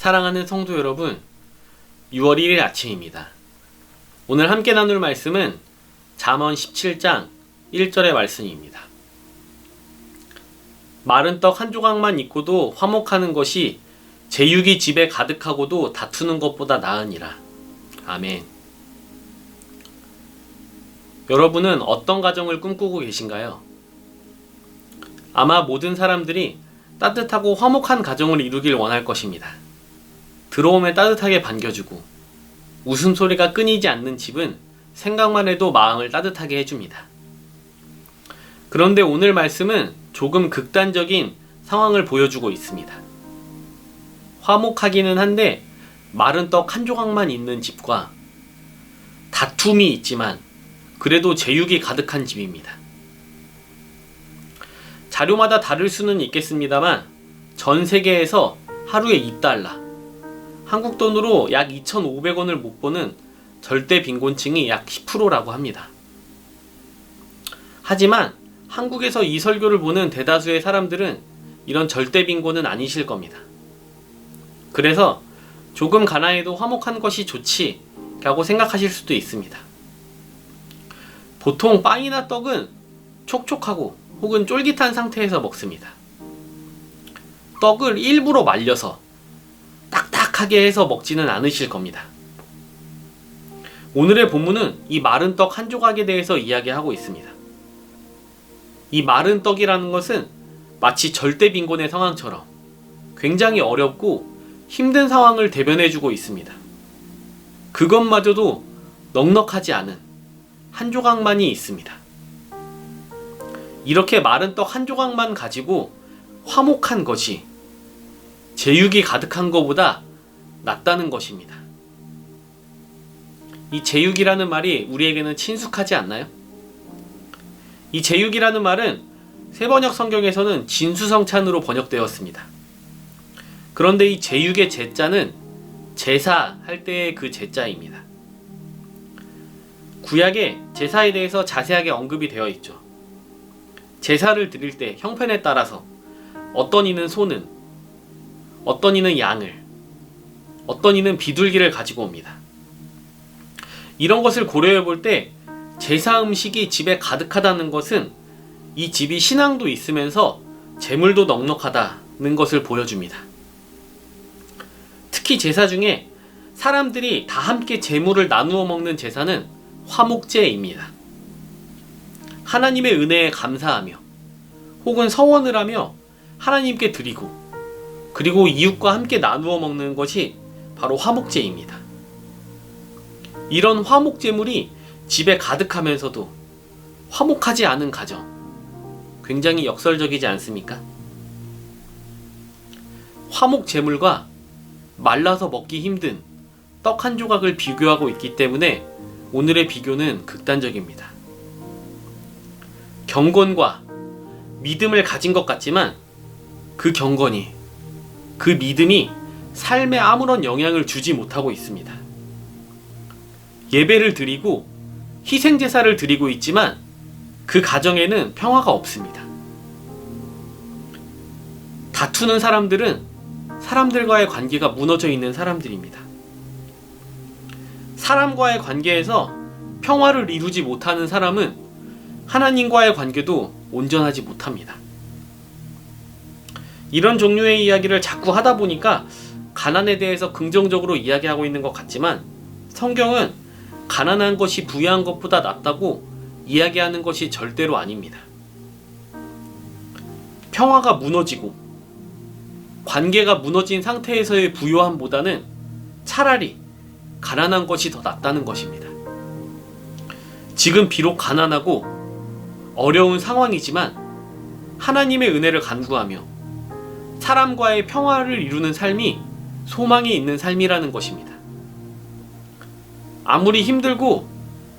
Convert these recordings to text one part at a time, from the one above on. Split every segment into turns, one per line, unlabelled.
사랑하는 성도 여러분, 6월 1일 아침입니다. 오늘 함께 나눌 말씀은 잠언 17장 1절의 말씀입니다. 마른 떡 한 조각만 있고도 화목하는 것이 제육이 집에 가득하고도 다투는 것보다 나으니라. 아멘. 여러분은 어떤 가정을 꿈꾸고 계신가요? 아마 모든 사람들이 따뜻하고 화목한 가정을 이루길 원할 것입니다. 들어오면 따뜻하게 반겨주고 웃음소리가 끊이지 않는 집은 생각만 해도 마음을 따뜻하게 해줍니다. 그런데 오늘 말씀은 조금 극단적인 상황을 보여주고 있습니다. 화목하기는 한데 마른 떡 한 조각만 있는 집과 다툼이 있지만 그래도 제육이 가득한 집입니다. 자료마다 다를 수는 있겠습니다만 전 세계에서 하루에 $2, 한국 돈으로 약 2,500원을 못 버는 절대 빈곤층이 약 10%라고 합니다. 하지만 한국에서 이 설교를 보는 대다수의 사람들은 이런 절대 빈곤은 아니실 겁니다. 그래서 조금 가난해도 화목한 것이 좋지 라고 생각하실 수도 있습니다. 보통 빵이나 떡은 촉촉하고 혹은 쫄깃한 상태에서 먹습니다. 떡을 일부러 말려서 딱딱하게 해서 먹지는 않으실 겁니다. 오늘의 본문은 이 마른 떡 한 조각에 대해서 이야기하고 있습니다. 이 마른 떡이라는 것은 마치 절대 빈곤의 상황처럼 굉장히 어렵고 힘든 상황을 대변해주고 있습니다. 그것마저도 넉넉하지 않은 한 조각만이 있습니다. 이렇게 마른 떡 한 조각만 가지고 화목한 것이 제육이 가득한 것보다 낫다는 것입니다. 이 제육이라는 말이 우리에게는 친숙하지 않나요? 이 제육이라는 말은 새번역 성경에서는 진수성찬으로 번역되었습니다. 그런데 이 제육의 제자는 제사할 때의 그 제자입니다. 구약에 제사에 대해서 자세하게 언급이 되어 있죠. 제사를 드릴 때 형편에 따라서 어떤 이는 소는, 어떤 이는 양을, 어떤 이는 비둘기를 가지고 옵니다. 이런 것을 고려해 볼 때 제사 음식이 집에 가득하다는 것은 이 집이 신앙도 있으면서 재물도 넉넉하다는 것을 보여줍니다. 특히 제사 중에 사람들이 다 함께 재물을 나누어 먹는 제사는 화목제입니다. 하나님의 은혜에 감사하며 혹은 서원을 하며 하나님께 드리고 그리고 이웃과 함께 나누어 먹는 것이 바로 화목제입니다. 이런 화목제물이 집에 가득하면서도 화목하지 않은 가정, 굉장히 역설적이지 않습니까? 화목제물과 말라서 먹기 힘든 떡 한 조각을 비교하고 있기 때문에 오늘의 비교는 극단적입니다. 경건과 믿음을 가진 것 같지만 그 경건이, 그 믿음이 삶에 아무런 영향을 주지 못하고 있습니다. 예배를 드리고 희생제사를 드리고 있지만 그 가정에는 평화가 없습니다. 다투는 사람들은 사람들과의 관계가 무너져 있는 사람들입니다. 사람과의 관계에서 평화를 이루지 못하는 사람은 하나님과의 관계도 온전하지 못합니다. 이런 종류의 이야기를 자꾸 하다 보니까 가난에 대해서 긍정적으로 이야기하고 있는 것 같지만 성경은 가난한 것이 부유한 것보다 낫다고 이야기하는 것이 절대로 아닙니다. 평화가 무너지고 관계가 무너진 상태에서의 부유함보다는 차라리 가난한 것이 더 낫다는 것입니다. 지금 비록 가난하고 어려운 상황이지만 하나님의 은혜를 간구하며 사람과의 평화를 이루는 삶이 소망이 있는 삶이라는 것입니다. 아무리 힘들고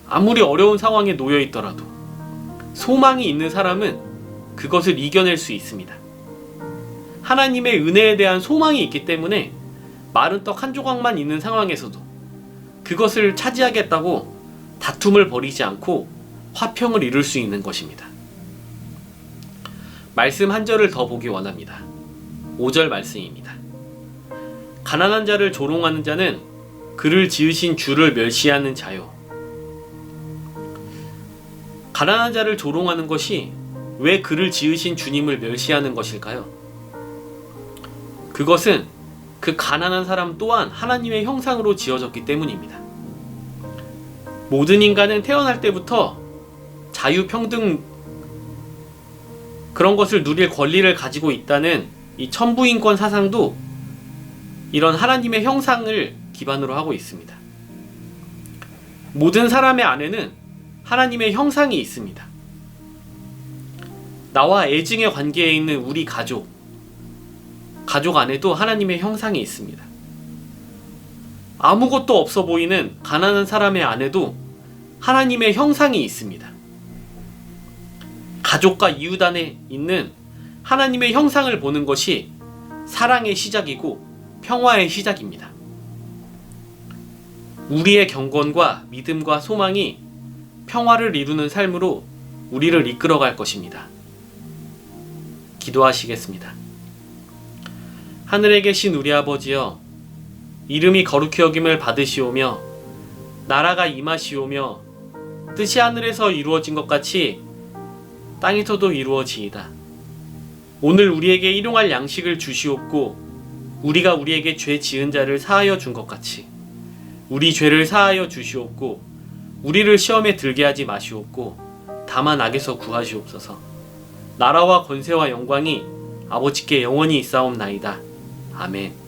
아무리 어려운 상황에 놓여 있더라도 소망이 있는 사람은 그것을 이겨낼 수 있습니다. 하나님의 은혜에 대한 소망이 있기 때문에 마른 떡 한 조각만 있는 상황에서도 그것을 차지하겠다고 다툼을 벌이지 않고 화평을 이룰 수 있는 것입니다. 말씀 한 절을 더 보기 원합니다. 5절 말씀입니다. 가난한 자를 조롱하는 자는 그를 지으신 주를 멸시하는 자요. 가난한 자를 조롱하는 것이 왜 그를 지으신 주님을 멸시하는 것일까요? 그것은 그 가난한 사람 또한 하나님의 형상으로 지어졌기 때문입니다. 모든 인간은 태어날 때부터 자유평등 그런 것을 누릴 권리를 가지고 있다는 이 천부인권 사상도 이런 하나님의 형상을 기반으로 하고 있습니다. 모든 사람의 안에는 하나님의 형상이 있습니다. 나와 애증의 관계에 있는 우리 가족 안에도 하나님의 형상이 있습니다. 아무것도 없어 보이는 가난한 사람의 안에도 하나님의 형상이 있습니다. 가족과 이웃 안에 있는 하나님의 형상을 보는 것이 사랑의 시작이고 평화의 시작입니다. 우리의 경건과 믿음과 소망이 평화를 이루는 삶으로 우리를 이끌어갈 것입니다. 기도하시겠습니다. 하늘에 계신 우리 아버지여, 이름이 거룩히 여김을 받으시오며 나라가 임하시오며 뜻이 하늘에서 이루어진 것 같이 땅에서도 이루어지이다. 오늘 우리에게 일용할 양식을 주시옵고 우리가 우리에게 죄 지은 자를 사하여 준 것 같이 우리 죄를 사하여 주시옵고 우리를 시험에 들게 하지 마시옵고 다만 악에서 구하시옵소서. 나라와 권세와 영광이 아버지께 영원히 있사옵나이다. 아멘.